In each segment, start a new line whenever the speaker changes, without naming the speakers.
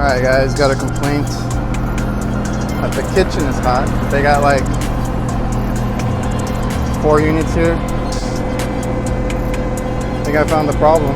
Alright guys, got a complaint that the kitchen is hot. They got like 4 units here. I think I found the problem.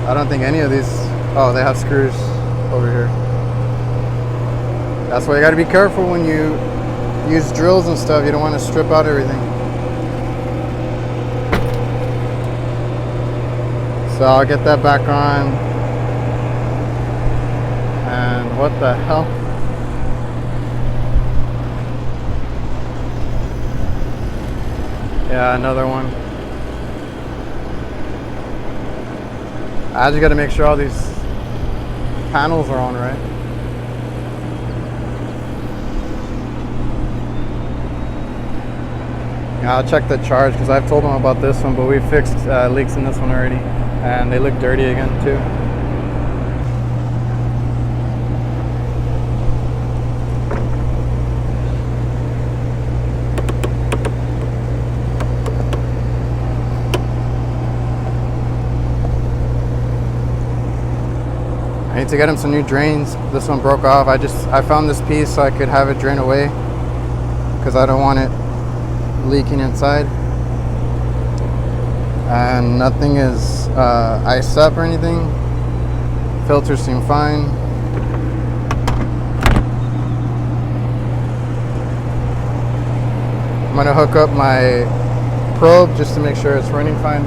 I don't think any of these, oh, they have screws over here. That's why you gotta be careful when you use drills and stuff. You don't want to strip out everything. So I'll get that back on. And what the hell? Yeah, another one. I just got to make sure all these panels are on right. Yeah, I'll check the charge because I've told them about this one, but we fixed leaks in this one already, and they look dirty again too. I need to get him some new drains. This one broke off. I found this piece so I could have it drain away because I don't want it leaking inside. And nothing is iced up or anything. Filters seem fine. I'm gonna hook up my probe just to make sure it's running fine.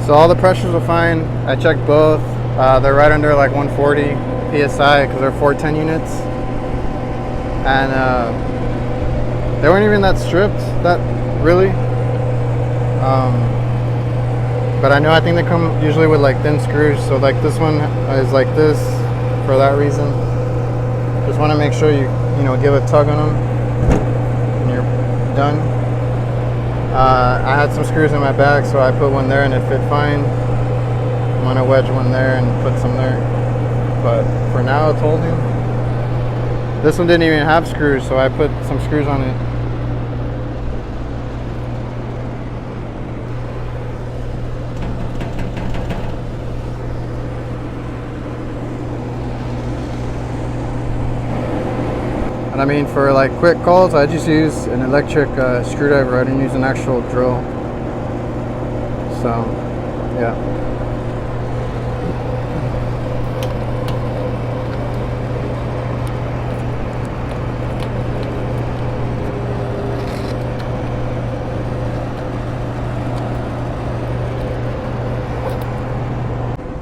So all the pressures are fine. I checked both. They're right under like 140 PSI because they're 410 units. And they weren't even that stripped, that really. But I think they come usually with like thin screws. So like this one is like this for that reason. Just want to make sure you give a tug on them and you're done. I had some screws in my bag, so I put one there and it fit fine. I'm gonna wedge one there and put some there. But for now it's holding. This one didn't even have screws, so I put some screws on it. And I mean, for like quick calls, I just use an electric screwdriver. I didn't use an actual drill. So, yeah.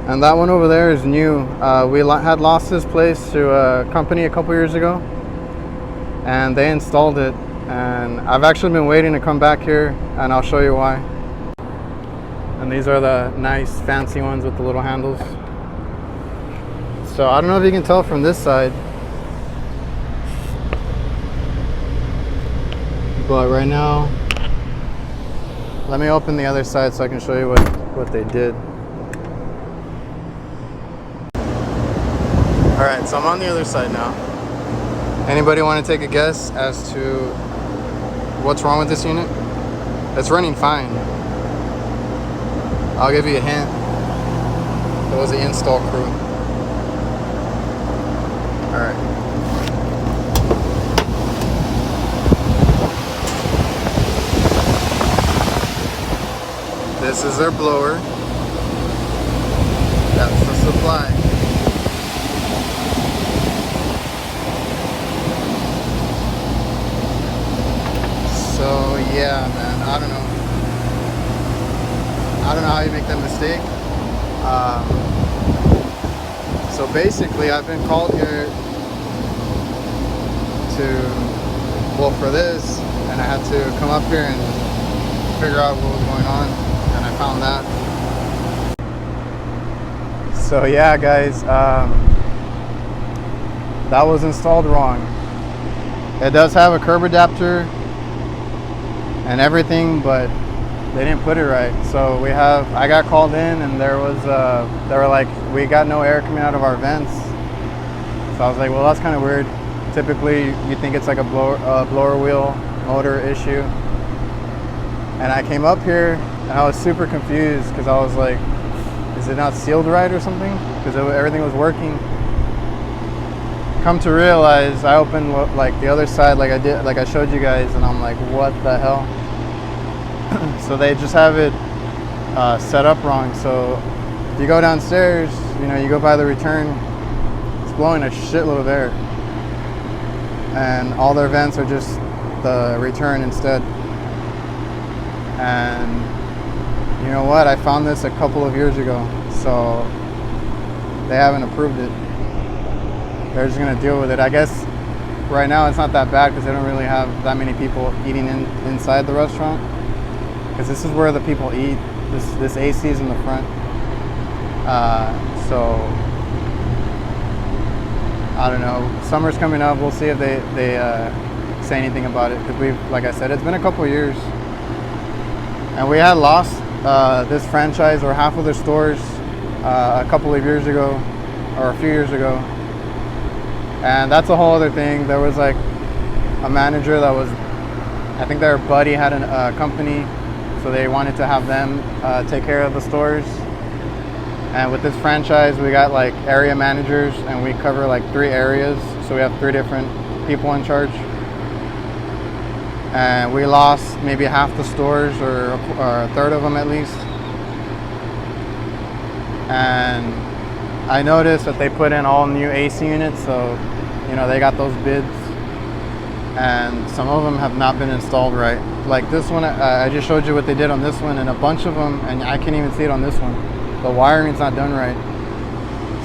And that one over there is new. We had lost this place to a company a couple years ago, and they installed it, and I've actually been waiting to come back here, and I'll show you why. And these are the nice fancy ones with the little handles. So I don't know if you can tell from this side, but right now, let me open the other side so I can show you what they did. All right, so I'm on the other side now. Anybody want to take a guess as to what's wrong with this unit? It's running fine. I'll give you a hint. It was the install crew. Alright. This is their blower. That's the supply. So yeah, man, I don't know how you make that mistake. So basically, I've been called here for this, and I had to come up here and figure out what was going on, and I found that. So yeah, guys, that was installed wrong. It does have a curb adapter and everything, but they didn't put it right. So I got called in, and they were like, we got no air coming out of our vents. So I was like, well, that's kind of weird. Typically, you think it's like a blower wheel motor issue. And I came up here, and I was super confused because I was like, is it not sealed right or something? Because everything was working. Come to realize, I opened like the other side, like I showed you guys, and I'm like, what the hell? So they just have it set up wrong. So if you go downstairs, you go by the return, it's blowing a shitload of air, and all their vents are just the return instead. And you know what? I found this a couple of years ago, so they haven't approved it. They're just gonna deal with it. I guess right now it's not that bad because they don't really have that many people eating inside the restaurant. Because this is where the people eat. This AC is in the front. So I don't know. Summer's coming up. We'll see if they say anything about it. Because like I said, it's been a couple of years, and we had lost this franchise or half of their stores a couple of years ago, or a few years ago. And that's a whole other thing. There was like a manager that was, I think their buddy had a company, so they wanted to have them take care of the stores. And with this franchise, we got like area managers, and we cover like 3 areas. So we have 3 different people in charge. And we lost maybe half the stores, or a third of them at least. And I noticed that they put in all new AC units, so they got those bids, and some of them have not been installed right. Like this one, I just showed you what they did on this one, and a bunch of them, and I can't even see it on this one. The wiring's not done right.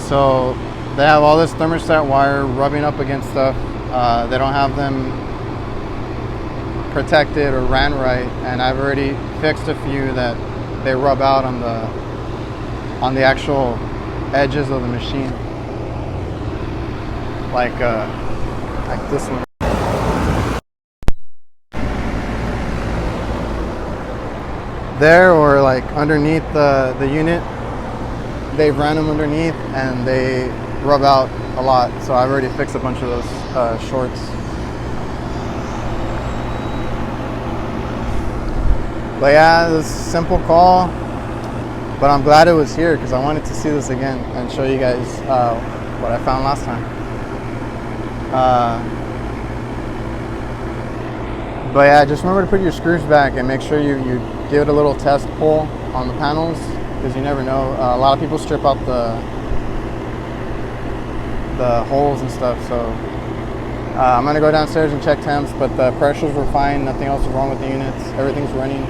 So they have all this thermostat wire rubbing up against stuff. They don't have them protected or ran right, and I've already fixed a few that they rub out on the actual edges of the machine, like this one. There, or like underneath the unit, they've ran them underneath and they rub out a lot. So I've already fixed a bunch of those shorts. But yeah, it was a simple call. But I'm glad it was here because I wanted to see this again and show you guys what I found last time. But yeah, just remember to put your screws back and make sure you give it a little test pull on the panels, because you never know. A lot of people strip out the holes and stuff. So I'm gonna go downstairs and check temps, but the pressures were fine. Nothing else is wrong with the units. Everything's running.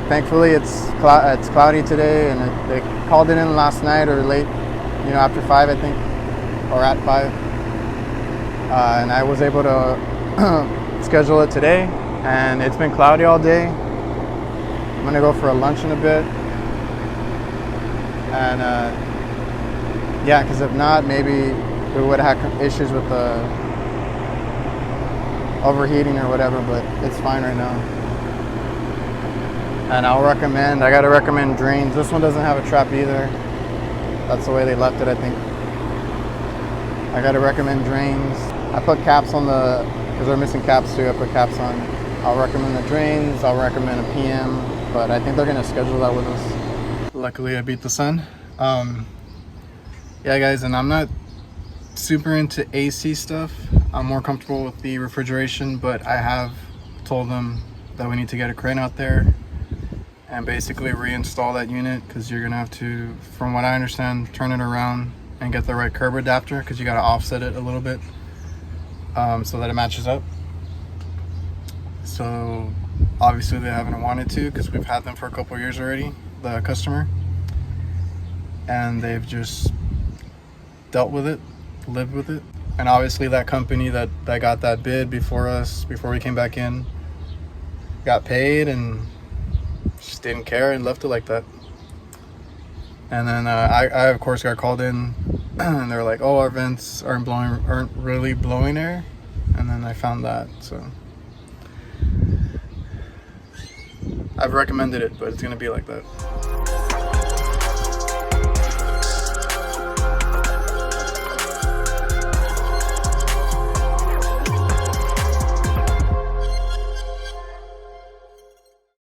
Thankfully, it's cloudy today, and they called it in last night or late, after 5, I think, or at 5. And I was able to schedule it today, and it's been cloudy all day. I'm gonna go for a lunch in a bit, and yeah, because if not, maybe we would have had issues with the overheating or whatever, but it's fine right now. And I gotta recommend drains. This one doesn't have a trap either. That's the way they left it, I think. I gotta recommend drains. I put caps on because they're missing caps too, I put caps on. I'll recommend the drains, I'll recommend a PM, but I think they're gonna schedule that with us. Luckily I beat the sun. Yeah guys, and I'm not super into AC stuff. I'm more comfortable with the refrigeration, but I have told them that we need to get a crane out there and basically reinstall that unit, because you're gonna have to, from what I understand, turn it around and get the right curb adapter, because you gotta offset it a little bit so that it matches up. So obviously they haven't wanted to, because we've had them for a couple of years already, the customer. and they've just dealt with it, lived with it. And obviously that company that got that bid before us, before we came back in, got paid and just didn't care and left it like that. And then I of course got called in and they're like, oh, our vents aren't really blowing air. And then I found that, so I've recommended it, but it's gonna be like that.